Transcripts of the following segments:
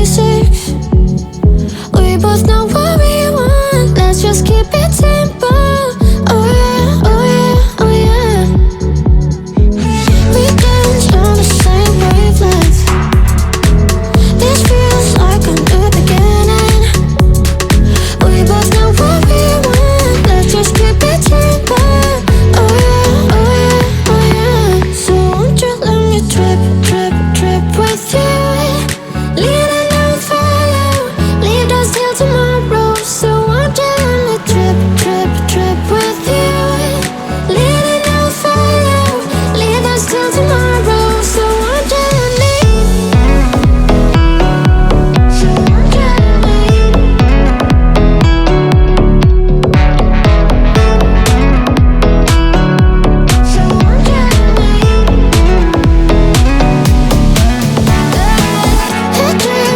basics. We both know what we want, let's just keep it simple. Oh yeah, oh yeah, oh yeah. We dance on the same wavelength. This feels like a new beginning. We both know what we want, let's just keep it simple. Oh yeah, oh yeah, oh yeah. So won't you let me trip, trip, trip with you? Leaning on follow, leave us till tomorrow. So won't you let me trip, trip, trip with you? Leaning on follow, leave us till tomorrow. So won't you let me? So won't you let me? So won't you let me?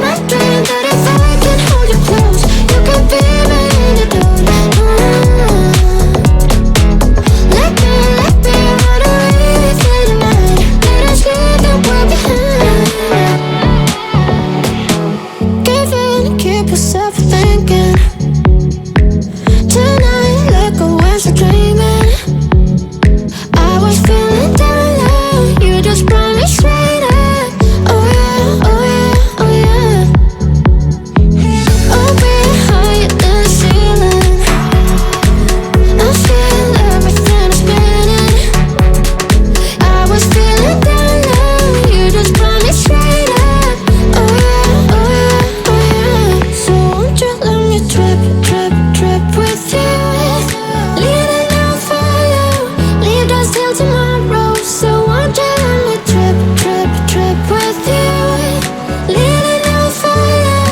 I dream that if I can hold you close, you could be my antidote. Let me run away with you tonight. Let us leave the world behind. Give in, keep yourself thinking. Tonight, let go and start dreaming. I was feeling down low, you just brought me straight up. Oh yeah, oh yeah, oh yeah. Oh, we're higher than the ceiling. I feel everything is spinning. I was feeling down low, you just brought me straight up. Oh yeah, oh yeah, oh yeah. So won't you let me trip, trip, trip with you? Leaning on follow, leave us till tomorrow. So won't you let me trip, trip, trip with you? Leaning on follow,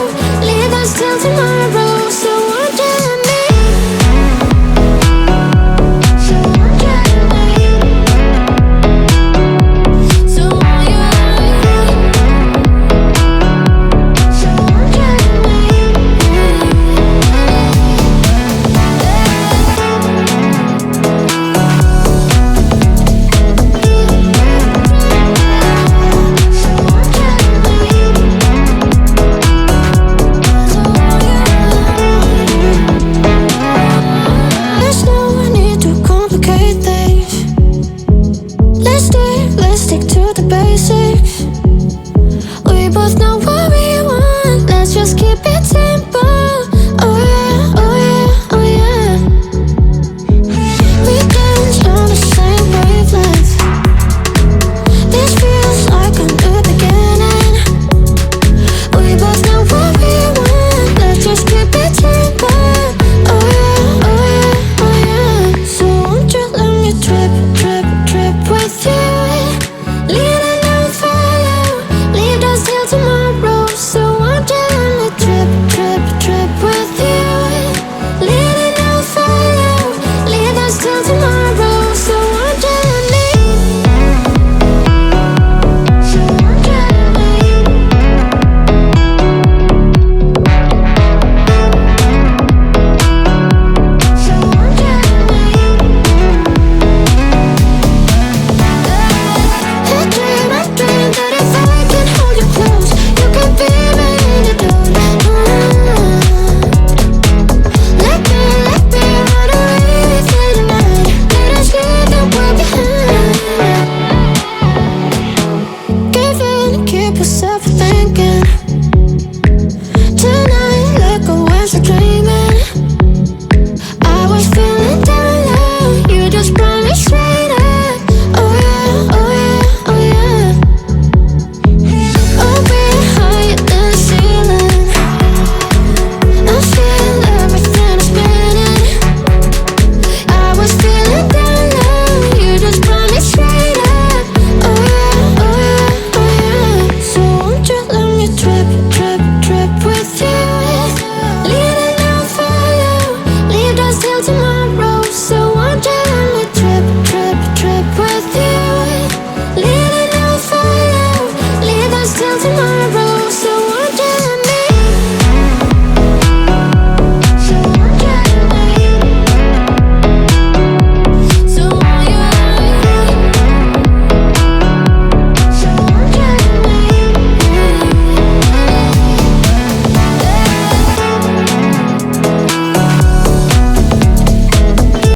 leave us till tomorrow. So won't you let me? So won't you let me? So won't you let me? So won't you let me? There's no need to complicate things. Let's stick to the basics.